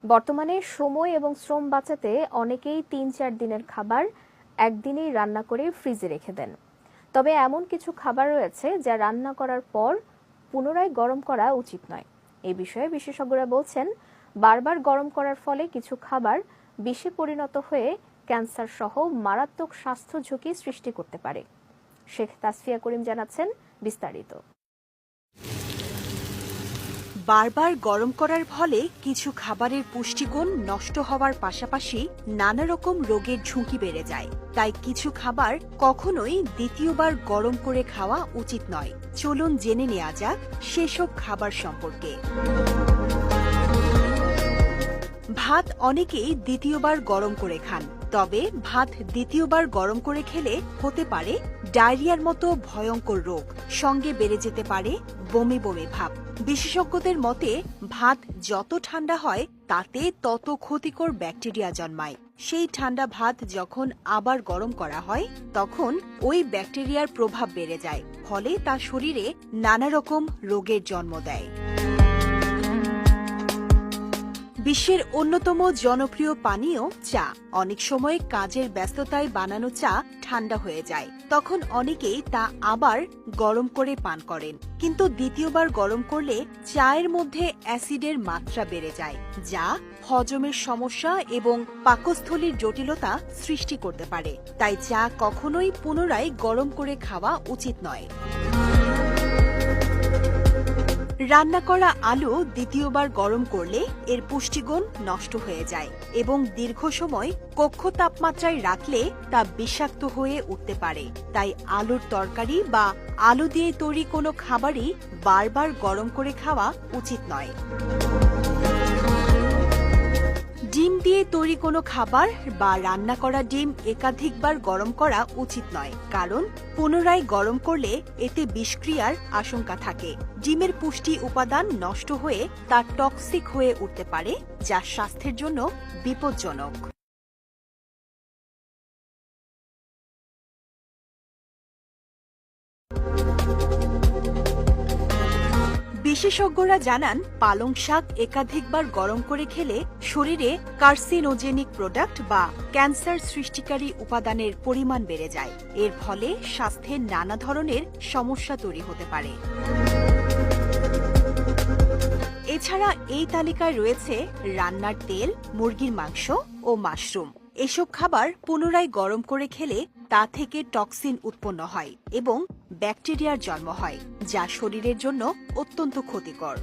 বর্তমানে সময় এবং শ্রম বাঁচাতে অনেকেই ৩-৪ দিনের খাবার একদিনেই রান্না করে ফ্রিজে রেখে দেন। তবে এমন কিছু খাবার রয়েছে যা রান্না করার পর পুনরায় গরম করা উচিত নয়। এই বিষয়ে বিশেষজ্ঞরা বলছেন, বারবার গরম করার ফলে কিছু খাবার বিষে পরিণত হয়ে ক্যান্সার সহ মারাত্মক স্বাস্থ্য ঝুঁকি সৃষ্টি করতে পারে। শেখ তাসফিয়া করিম জানাচ্ছেন বিস্তারিত। বারবার গরম করার ফলে কিছু খাবারের পুষ্টিগুণ নষ্ট হওয়ার পাশাপাশি নানা রকম রোগের ঝুঁকি বেড়ে যায়। তাই কিছু খাবার কখনোই দ্বিতীয়বার গরম করে খাওয়া উচিত নয়। চলুন জেনে নেওয়া যাক সেসব খাবার সম্পর্কে। ভাত অনেকেই দ্বিতীয়বার গরম করে খান, তবে ভাত দ্বিতীয়বার গরম করে খেলে হতে পারে ডায়রিয়ার মতো ভয়ঙ্কর রোগ, সঙ্গে বেড়ে যেতে পারে বমি বমি ভাব। বিশেষজ্ঞদের মতে ভাত যত ঠান্ডা হয় তাতে তত ক্ষতিকর ব্যাকটেরিয়া জন্মায়। সেই ঠান্ডা ভাত যখন আবার গরম করা হয় তখন ওই ব্যাকটেরিয়ার প্রভাব বেড়ে যায়, ফলে তা শরীরে নানা রকম রোগের জন্ম দেয়। বিশ্বের অন্যতম জনপ্রিয় পানীয় চা। অনেক সময় কাজের ব্যস্ততায় বানানো চা ঠান্ডা হয়ে যায়, তখন অনেকেই তা আবার গরম করে পান করেন। কিন্তু দ্বিতীয়বার গরম করলে চায়ের মধ্যে অ্যাসিডের মাত্রা বেড়ে যায়, যা হজমের সমস্যা এবং পাকস্থলীর জটিলতা সৃষ্টি করতে পারে। তাই চা কখনোই পুনরায় গরম করে খাওয়া উচিত নয়। রান্না করা আলু দ্বিতীয়বার গরম করলে এর পুষ্টিগুণ নষ্ট হয়ে যায় এবং দীর্ঘ সময় কক্ষ তাপমাত্রায় রাখলে তা বিষাক্ত হয়ে উঠতে পারে। তাই আলুর তরকারি বা আলু দিয়ে তৈরি কোনো খাবারই বারবার গরম করে খাওয়া উচিত নয়। ডিম দিয়ে তৈরি কোনো খাবার বা রান্না করা ডিম একাধিকবার গরম করা উচিত নয়, কারণ পুনরায় গরম করলে এতে বিষক্রিয়ার আশঙ্কা থাকে। ডিমের পুষ্টি উপাদান নষ্ট হয়ে তা টক্সিক হয়ে উঠতে পারে, যা স্বাস্থ্যের জন্য বিপজ্জনক। বিশেষজ্ঞরা জানান, পালং শাক একাধিকবার গরম করে খেলে শরীরে কার্সিনোজেনিক প্রোডাক্ট বা ক্যান্সার সৃষ্টিকারী উপাদানের পরিমাণ বেড়ে যায়। এর ফলে স্বাস্থ্যের নানা ধরনের সমস্যা তৈরি হতে পারে। এছাড়া এই তালিকায় রয়েছে রান্নার তেল, মুরগির মাংস ও মাশরুম। এসব খাবার পুনরায় গরম করে খেলে তা থেকে টক্সিন উৎপন্ন হয় এবং ব্যাকটেরিয়ার জন্ম হয়, যা শরীরের জন্য অত্যন্ত ক্ষতিকর।